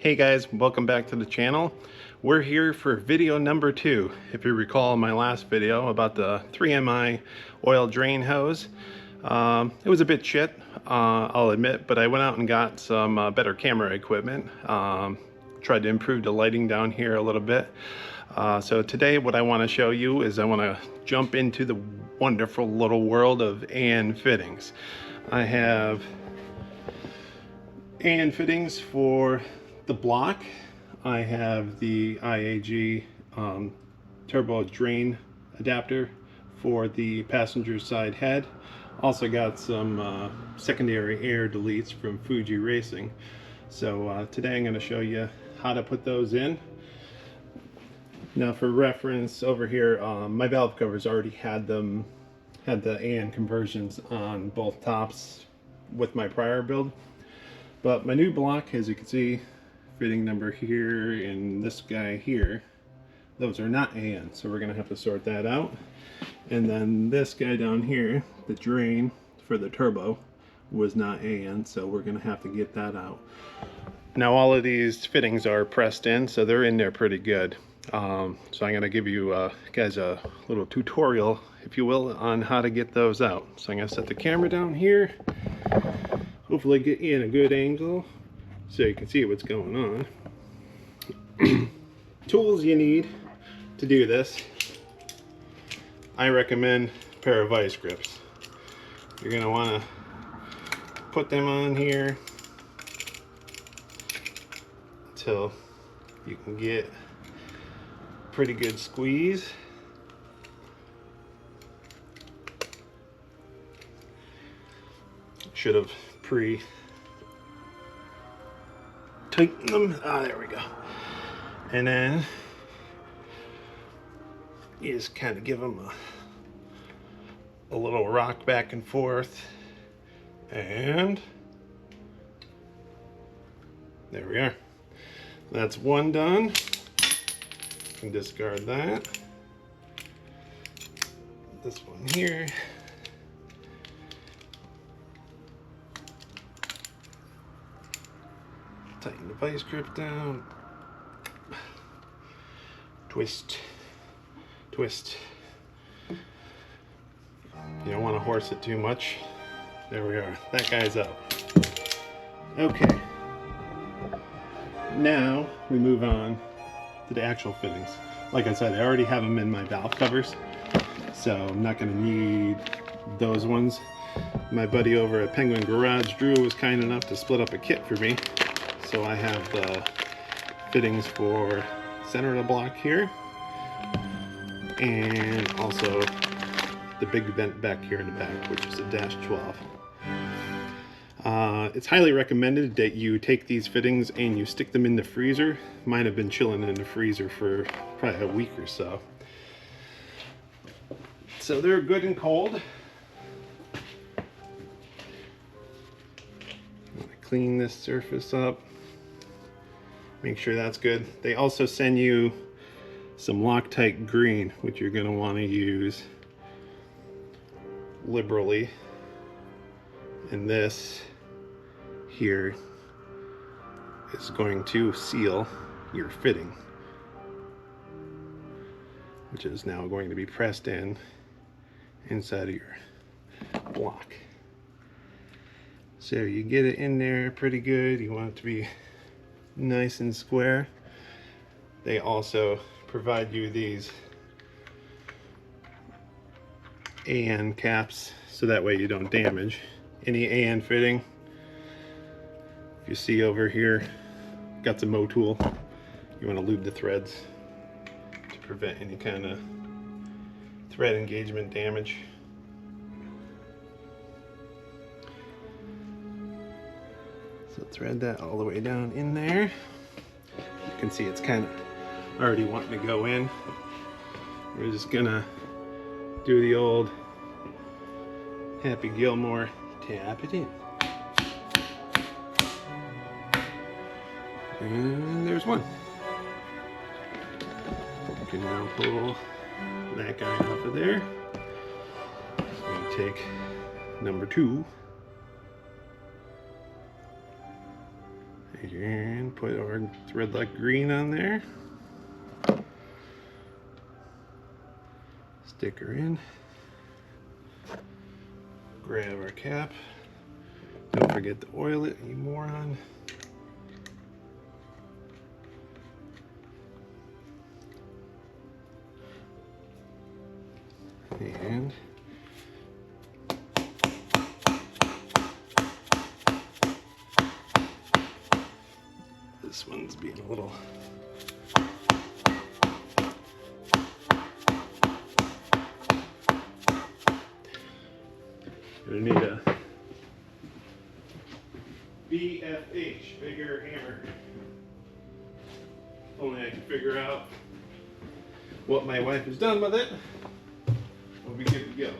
Hey guys, welcome back to the channel. We're here for video number 2. If you recall my last video about the 3MI oil drain hose, it was a bit shit, I'll admit, but I went out and got some better camera equipment. Tried to improve the lighting down here a little bit. So today what I want to show you is I want to jump into the wonderful little world of AN fittings. I have AN fittings for the block. I have the IAG turbo drain adapter for the passenger side head. Also got some secondary air deletes from Fuji Racing. So today I'm going to show you how to put those in. Now for reference over here, my valve covers already had the AN conversions on both tops with my prior build. But my new block, as you can see, fitting number here and this guy here, those are not AN, so we're going to have to sort that out. And then this guy down here, the drain for the turbo, was not AN, so we're going to have to get that out. Now all of these fittings are pressed in, so they're in there pretty good. So I'm going to give you guys a little tutorial, if you will, on how to get those out. So I'm going to set the camera down here, hopefully get you in a good angle so you can see what's going on. Tools you need to do this: I recommend a pair of vice grips. You're going to want to put them on here until you can get a pretty good squeeze. Should have tighten them. There we go. And then you just kind of give them a little rock back and forth, and there we are. That's one done. You can discard that. This one here. Tighten the vice grip down. Twist. Twist. You don't want to horse it too much. There we are. That guy's out. Okay. Now we move on to the actual fittings. Like I said, I already have them in my valve covers, so I'm not going to need those ones. My buddy over at Penguin Garage, Drew, was kind enough to split up a kit for me. So I have the fittings for center of the block here, and also the big vent back here in the back, which is a -12. It's highly recommended that you take these fittings and you stick them in the freezer. Mine have been chilling in the freezer for probably a week or so. So they're good and cold. I'm gonna clean this surface up. Make sure that's good. They also send you some Loctite green, which you're going to want to use liberally. And this here is going to seal your fitting, which is now going to be pressed in inside of your block. So you get it in there pretty good. You want it to be nice and square. They also provide you these AN caps, so that way you don't damage any AN fitting. If you see over here, got the mow tool. You want to lube the threads to prevent any kind of thread engagement damage. So thread that all the way down in there. You can see it's kind of already wanting to go in. We're just gonna do the old Happy Gilmore, tap it in. And there's one. You can now pull that guy off of there. I'm gonna take number 2. And put our thread lock green on there. Sticker in. Grab our cap. Don't forget to oil it, you moron. And this one's being a little gonna need a BFH, bigger hammer. Only I can figure out what my wife has done with it, we'll be good to go.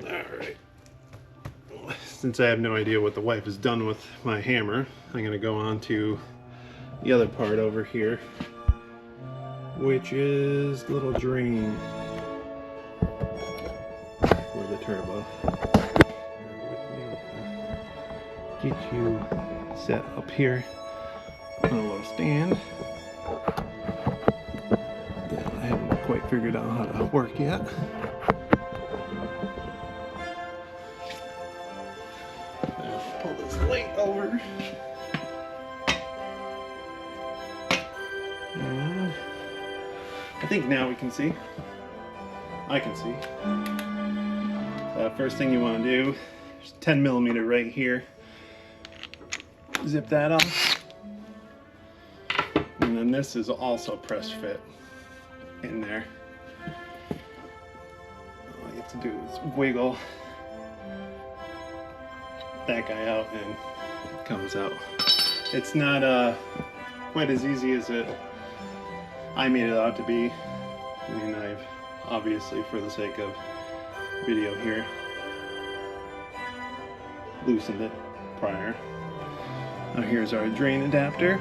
Alright. Since I have no idea what the wife has done with my hammer, I'm going to go on to the other part over here, which is the little drain for the turbo. Get you set up here on a little stand that I haven't quite figured out how to work yet. I'll pull this light over. And I think now we can see. I can see. First thing you want to do is 10mm right here. Zip that off. And then this is also press fit in there. All you have to do is wiggle that guy out and it comes out. It's not quite as easy as I made it out to be. I mean, I've obviously, for the sake of video here, loosened it prior. Now here's our drain adapter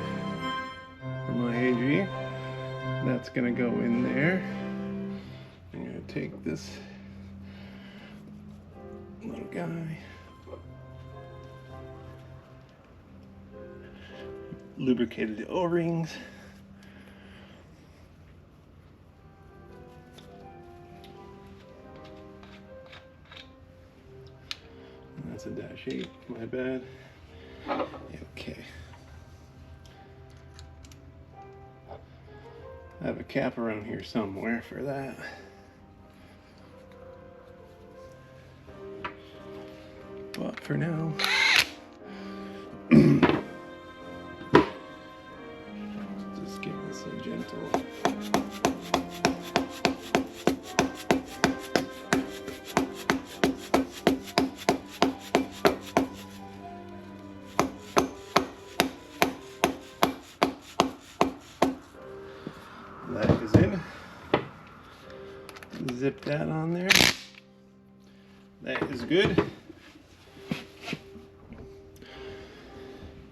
from IAG. That's gonna go in there. I'm gonna take this little guy, lubricated the O-rings. That's a dash 8, my bad. Okay. I have a cap around here somewhere for that. But for now, just give this a gentle. That is in. Zip that on there. That is good.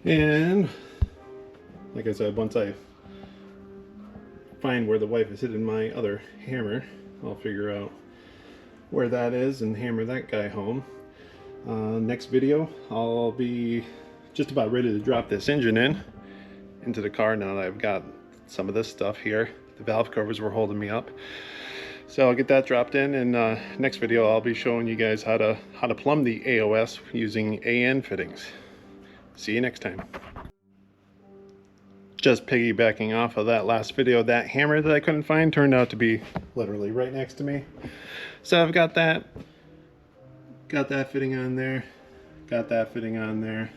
And like I said, once I find where the wife is hidden my other hammer, I'll figure out where that is and hammer that guy home. Next video, I'll be just about ready to drop this engine into the car now that I've got some of this stuff here. The valve covers were holding me up, so I'll get that dropped in. And next video, I'll be showing you guys how to plumb the AOS using AN fittings. See you next time. Just piggybacking off of that last video, that hammer that I couldn't find turned out to be literally right next to me. So I've got that fitting on there, got that fitting on there.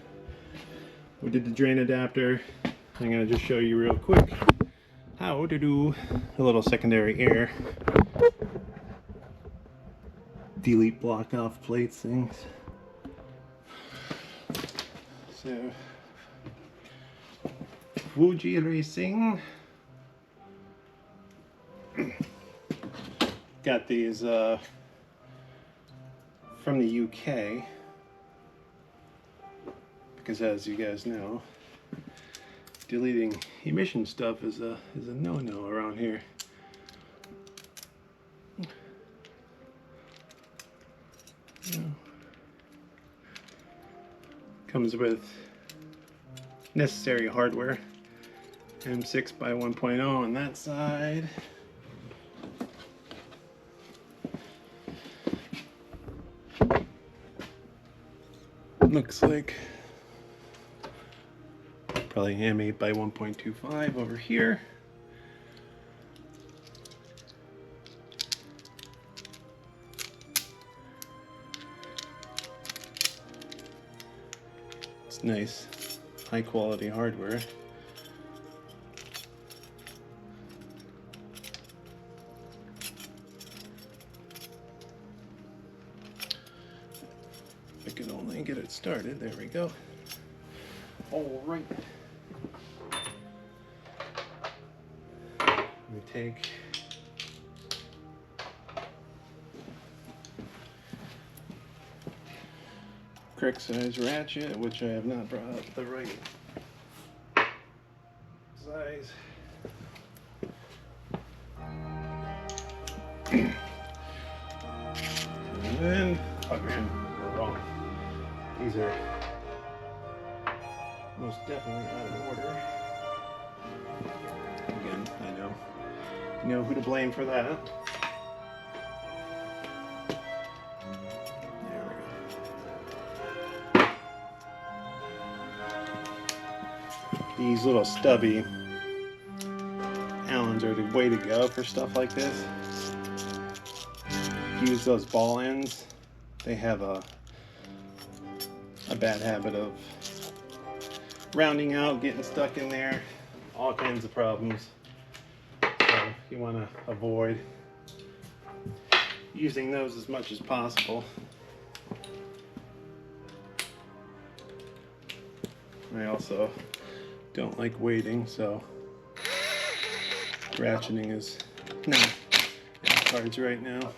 We did the drain adapter. I'm gonna just show you real quick how to do a little secondary air delete block off plates things. So Fuji Racing got these from the UK, because as you guys know, deleting emission stuff is a no-no around here. Comes with necessary hardware. M6 by 1.0 on that side. Looks like probably M8 by 1.25 over here. It's nice, high quality hardware. I could only get it started. There we go. All right. Let me take correct size ratchet, which I have not brought up the right size. And then, oh man, we're wrong. These are most definitely out of order. Again, I know who to blame for that. There we go. These little stubby Allens are the way to go for stuff like this. Use those ball ends. They have a bad habit of rounding out, getting stuck in there, all kinds of problems. So you want to avoid using those as much as possible. I also don't like weighting, so ratcheting is not in the cards right now.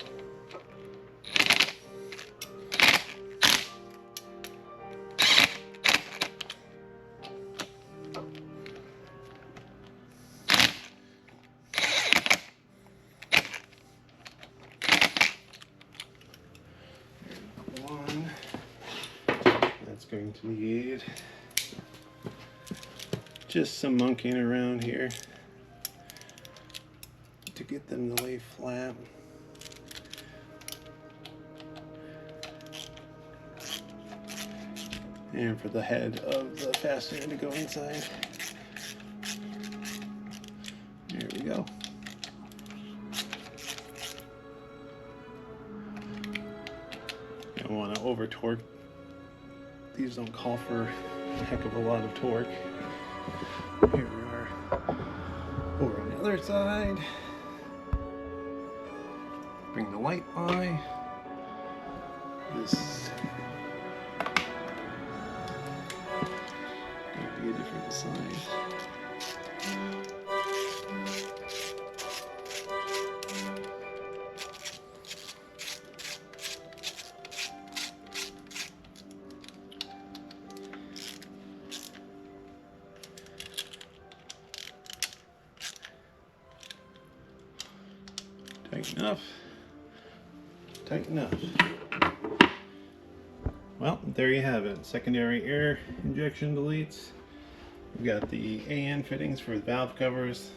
That's going to need just some monkeying around here to get them to lay flat. And for the head of the fastener to go inside. There we go. You don't want to over torque. These don't call for a heck of a lot of torque. Here we are over on the other side. Bring the light by. This might be a different size. Tight enough. Tight enough. Well, there you have it. Secondary air injection deletes. We've got the AN fittings for the valve covers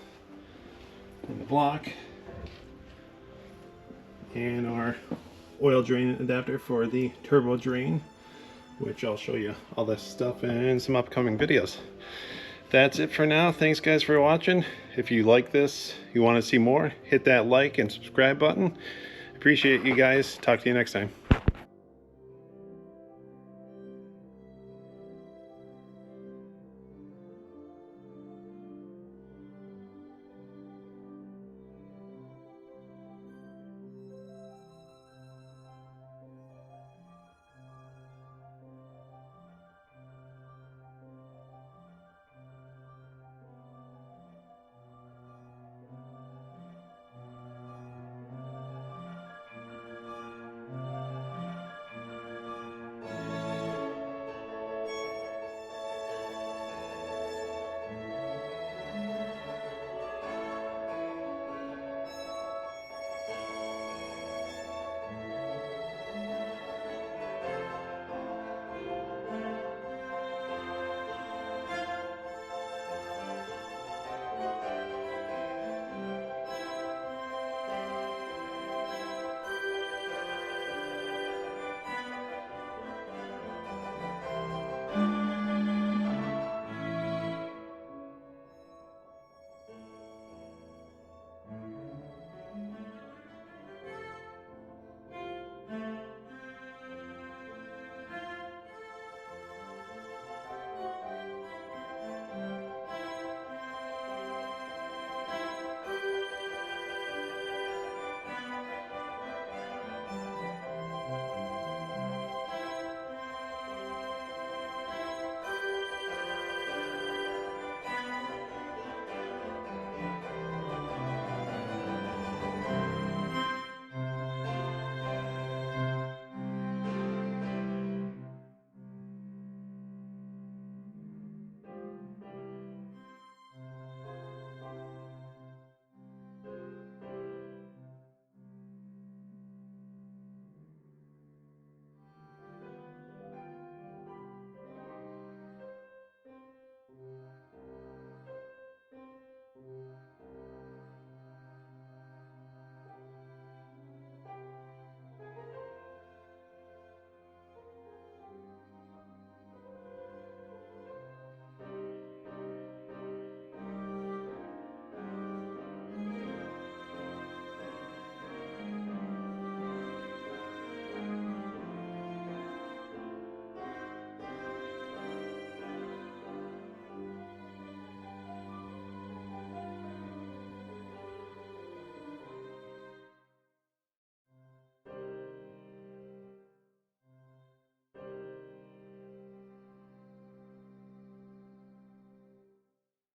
and the block. And our oil drain adapter for the turbo drain, which I'll show you all this stuff in some upcoming videos. That's it for now. Thanks guys for watching. If you like this, you want to see more, hit that like and subscribe button. Appreciate you guys. Talk to you next time.